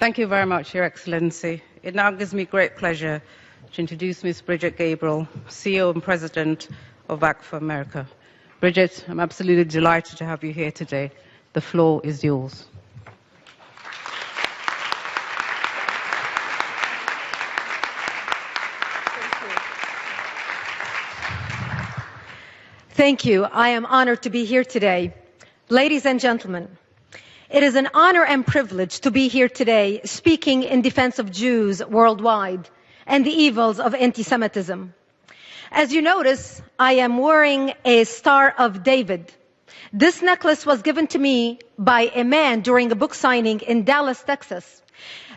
Thank you very much, Your Excellency. It now gives me great pleasure to introduce Ms. Brigitte Gabriel, CEO and President of ACT for America. Brigitte, I'm absolutely delighted to have you here today. The floor is yours. Thank you. I am honored to be here today. Ladies and gentlemen, it is an honor and privilege to be here today speaking in defense of Jews worldwide and the evils of anti-Semitism. As you notice, I am wearing a Star of David. This necklace was given to me by a man during a book signing in Dallas, Texas.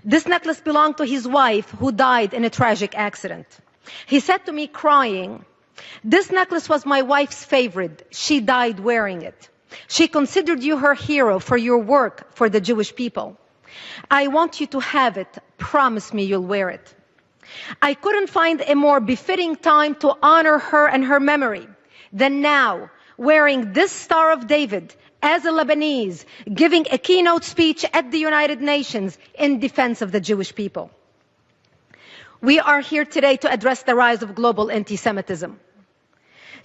This necklace belonged to his wife who died in a tragic accident. He said to me crying, "This necklace was my wife's favorite. She died wearing it. She considered you her hero for your work for the Jewish people. I want you to have it. Promise me you'll wear it." I couldn't find a more befitting time to honor her and her memory than now, wearing this Star of David as a Lebanese, giving a keynote speech at the United Nations in defense of the Jewish people. We are here today to address the rise of global anti-Semitism.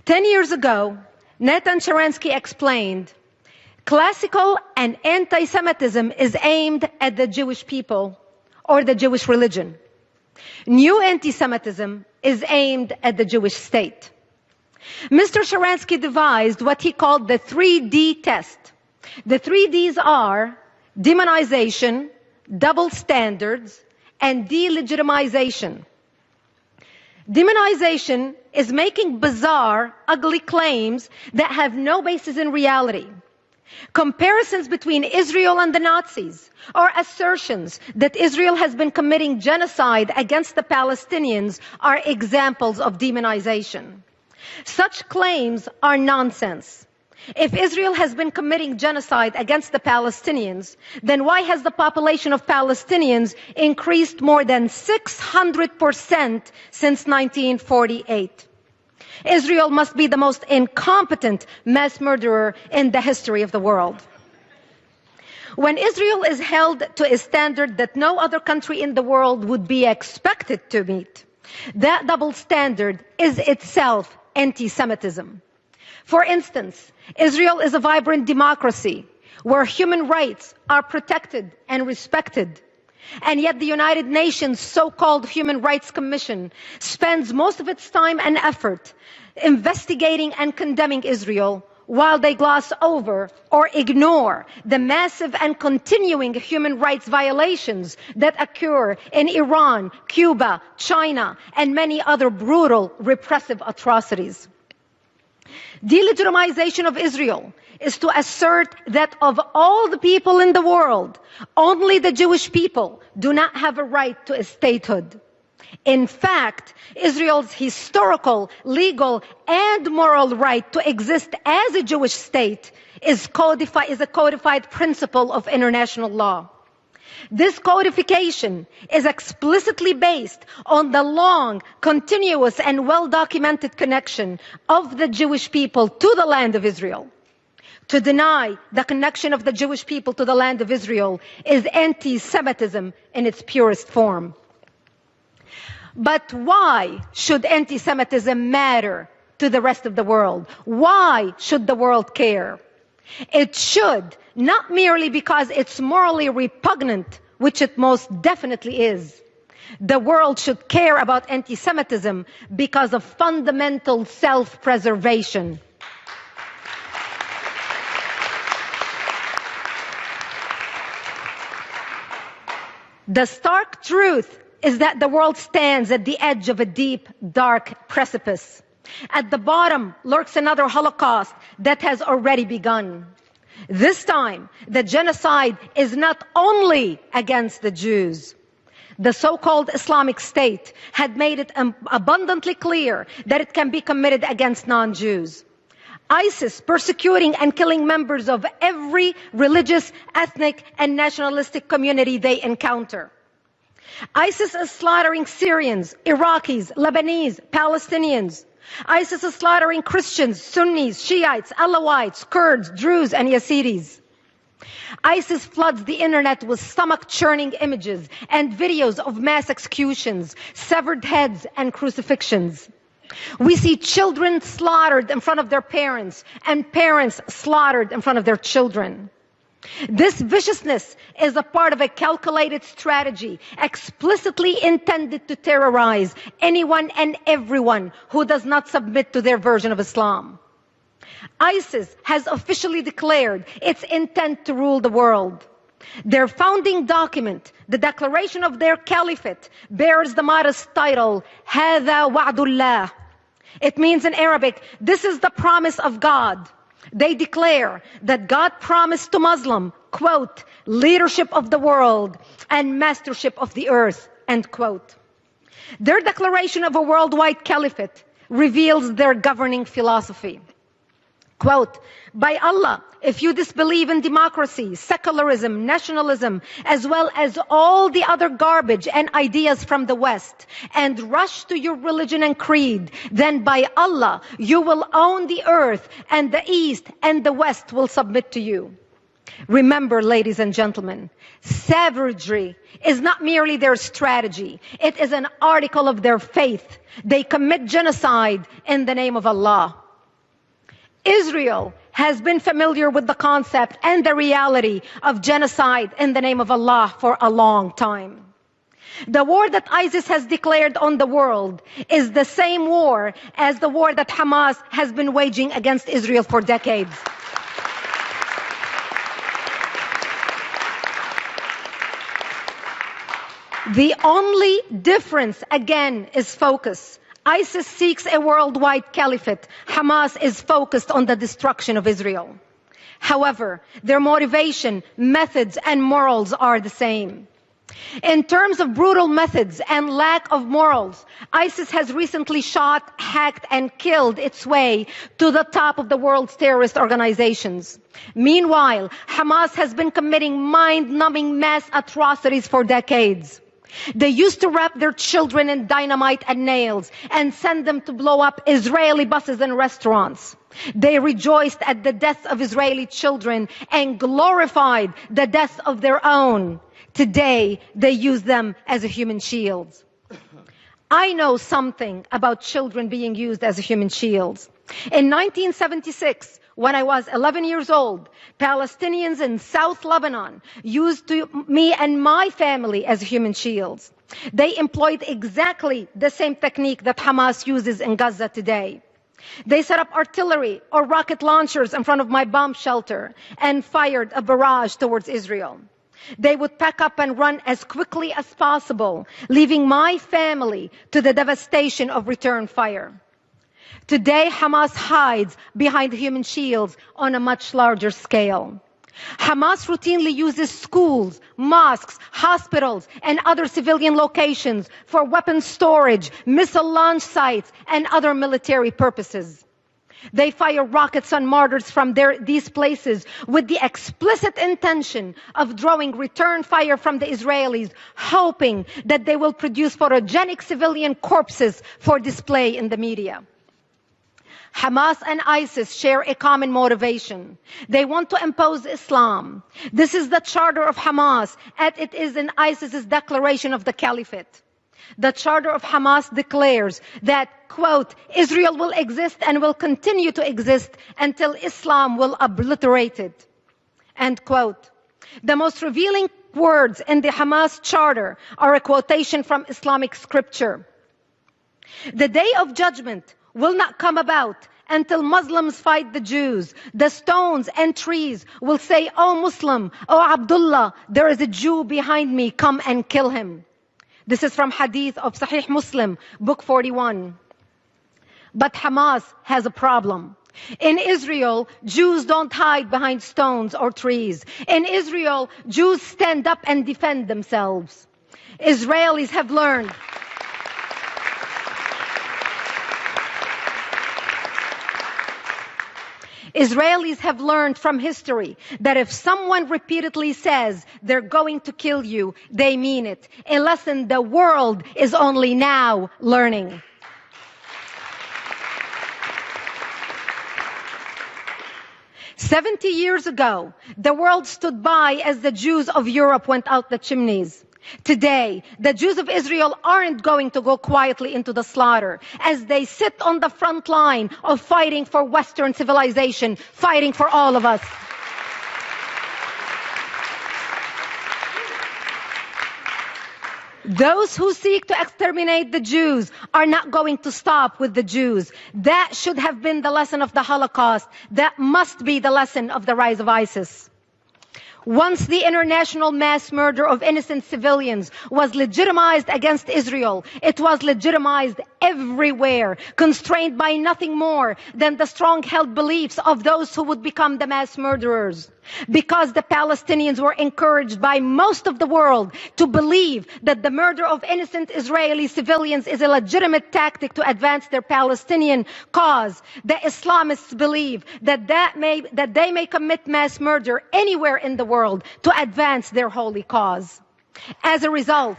10 years ago, Natan Sharansky explained, classical and anti-Semitism is aimed at the Jewish people or the Jewish religion. New anti-Semitism is aimed at the Jewish state. Mr. Sharansky devised what he called the 3D test. The 3Ds are demonization, double standards, and delegitimization. Demonization is making bizarre, ugly claims that have no basis in reality. Comparisons between Israel and the Nazis, or assertions that Israel has been committing genocide against the Palestinians are examples of demonization. Such claims are nonsense. If Israel has been committing genocide against the Palestinians, then why has the population of Palestinians increased more than 600% since 1948? Israel must be the most incompetent mass murderer in the history of the world. When Israel is held to a standard that no other country in the world would be expected to meet, that double standard is itself anti-Semitism. For instance, Israel is a vibrant democracy where human rights are protected and respected. And yet the United Nations so-called Human Rights Commission spends most of its time and effort investigating and condemning Israel while they gloss over or ignore the massive and continuing human rights violations that occur in Iran, Cuba, China, and many other brutal, repressive atrocities. Delegitimization of Israel is to assert that of all the people in the world, only the Jewish people do not have a right to a statehood. In fact, Israel's historical, legal, and moral right to exist as a Jewish state is a codified principle of international law. This codification is explicitly based on the long, continuous, and well-documented connection of the Jewish people to the land of Israel. To deny the connection of the Jewish people to the land of Israel is anti-Semitism in its purest form. But why should anti-Semitism matter to the rest of the world? Why should the world care? It should, not merely because it's morally repugnant, which it most definitely is. The world should care about anti-Semitism because of fundamental self-preservation. The stark truth is that the world stands at the edge of a deep, dark precipice. At the bottom lurks another Holocaust that has already begun. This time, the genocide is not only against the Jews. The so-called Islamic State had made it abundantly clear that it can be committed against non-Jews. ISIS persecuting and killing members of every religious, ethnic, and nationalistic community they encounter. ISIS is slaughtering Syrians, Iraqis, Lebanese, Palestinians. ISIS is slaughtering Christians, Sunnis, Shiites, Alawites, Kurds, Druze, and Yazidis. ISIS floods the internet with stomach-churning images and videos of mass executions, severed heads, and crucifixions. We see children slaughtered in front of their parents and parents slaughtered in front of their children. This viciousness is a part of a calculated strategy explicitly intended to terrorize anyone and everyone who does not submit to their version of Islam. ISIS has officially declared its intent to rule the world. Their founding document, the declaration of their caliphate, bears the modest title, هَذَا وَعْدُ اللَّهِ. It means in Arabic, this is the promise of God. They declare that God promised to Muslim, quote, leadership of the world and mastership of the earth, end quote. Their declaration of a worldwide caliphate reveals their governing philosophy. Quote, by Allah, if you disbelieve in democracy, secularism, nationalism, as well as all the other garbage and ideas from the West, and rush to your religion and creed, then by Allah, you will own the earth, and the East and the West will submit to you. Remember, ladies and gentlemen, savagery is not merely their strategy. It is an article of their faith. They commit genocide in the name of Allah. Israel has been familiar with the concept and the reality of genocide in the name of Allah for a long time. The war that ISIS has declared on the world is the same war as the war that Hamas has been waging against Israel for decades. The only difference, again, is focus. ISIS seeks a worldwide caliphate. Hamas is focused on the destruction of Israel. However, their motivation, methods, and morals are the same. In terms of brutal methods and lack of morals, ISIS has recently shot, hacked, and killed its way to the top of the world's terrorist organizations. Meanwhile, Hamas has been committing mind-numbing mass atrocities for decades. They used to wrap their children in dynamite and nails and send them to blow up Israeli buses and restaurants. They rejoiced at the death of Israeli children and glorified the death of their own. Today, they use them as a human shields. I know something about children being used as human shields. In 1976, when I was 11 years old, Palestinians in South Lebanon used me and my family as human shields. They employed exactly the same technique that Hamas uses in Gaza today. They set up artillery or rocket launchers in front of my bomb shelter and fired a barrage towards Israel. They would pack up and run as quickly as possible, leaving my family to the devastation of return fire. Today, Hamas hides behind human shields on a much larger scale. Hamas routinely uses schools, mosques, hospitals, and other civilian locations for weapons storage, missile launch sites, and other military purposes. They fire rockets on martyrs from these places with the explicit intention of drawing return fire from the Israelis, hoping that they will produce photogenic civilian corpses for display in the media. Hamas and ISIS share a common motivation. They want to impose Islam. This is the charter of Hamas, and it is in ISIS's declaration of the caliphate. The charter of Hamas declares that, quote, Israel will exist and will continue to exist until Islam will obliterate it, end quote. The most revealing words in the Hamas charter are a quotation from Islamic scripture. The day of judgment will not come about until Muslims fight the Jews. The stones and trees will say, "O Muslim, O Abdullah, there is a Jew behind me, come and kill him." This is from Hadith of Sahih Muslim, book 41. But Hamas has a problem. In Israel, Jews don't hide behind stones or trees. In Israel, Jews stand up and defend themselves. Israelis have learned from history that if someone repeatedly says they're going to kill you, they mean it. A lesson the world is only now learning. 70 years ago, the world stood by as the Jews of Europe went out the chimneys. Today, the Jews of Israel aren't going to go quietly into the slaughter as they sit on the front line of fighting for Western civilization, fighting for all of us. Those who seek to exterminate the Jews are not going to stop with the Jews. That should have been the lesson of the Holocaust. That must be the lesson of the rise of ISIS. Once the international mass murder of innocent civilians was legitimized against Israel, it was legitimized everywhere, constrained by nothing more than the strong-held beliefs of those who would become the mass murderers. Because the Palestinians were encouraged by most of the world to believe that the murder of innocent Israeli civilians is a legitimate tactic to advance their Palestinian cause, the Islamists believe that they may commit mass murder anywhere in the world to advance their holy cause. As a result,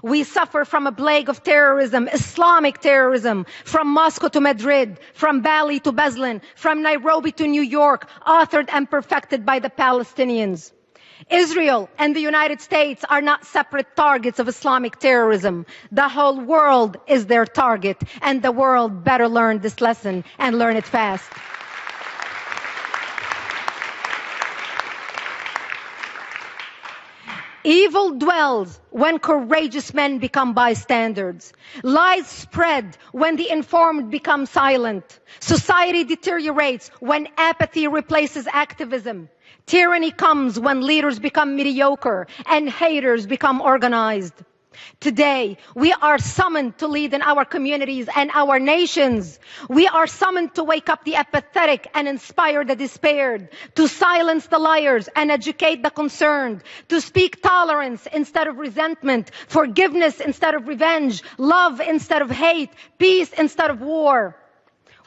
we suffer from a plague of terrorism, Islamic terrorism, from Moscow to Madrid, from Bali to Beslan, from Nairobi to New York, authored and perfected by the Palestinians. Israel and the United States are not separate targets of Islamic terrorism. The whole world is their target, and the world better learn this lesson and learn it fast. Evil dwells when courageous men become bystanders. Lies spread when the informed become silent. Society deteriorates when apathy replaces activism. Tyranny comes when leaders become mediocre and haters become organized. Today, we are summoned to lead in our communities and our nations. We are summoned to wake up the apathetic and inspire the despaired, to silence the liars and educate the concerned, to speak tolerance instead of resentment, forgiveness instead of revenge, love instead of hate, peace instead of war.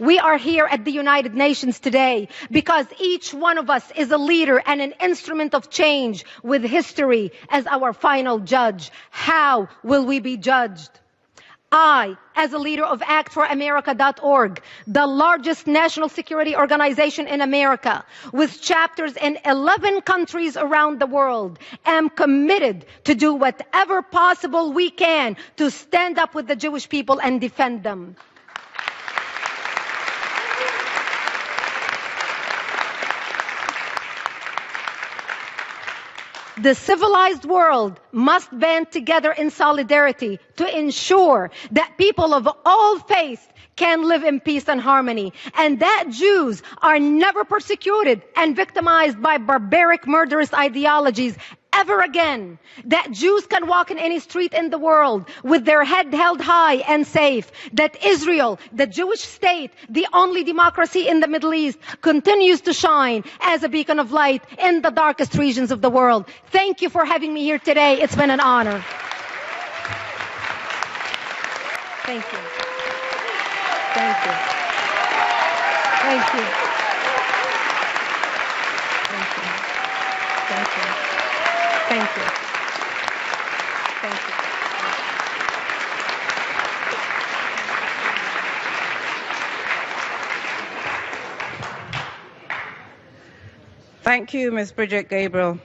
We are here at the United Nations today because each one of us is a leader and an instrument of change with history as our final judge. How will we be judged? I, as a leader of ActForAmerica.org, the largest national security organization in America, with chapters in 11 countries around the world, am committed to do whatever possible we can to stand up with the Jewish people and defend them. The civilized world must band together in solidarity to ensure that people of all faiths can live in peace and harmony, and that Jews are never persecuted and victimized by barbaric, murderous ideologies ever again. That Jews can walk in any street in the world with their head held high and safe. That Israel, the Jewish state, the only democracy in the Middle East, continues to shine as a beacon of light in the darkest regions of the world. Thank you for having me here today. It's been an honor. Thank you. Thank you. Thank you. Thank you. Thank you. Thank you. Thank you. Thank you, Ms. Brigitte Gabriel.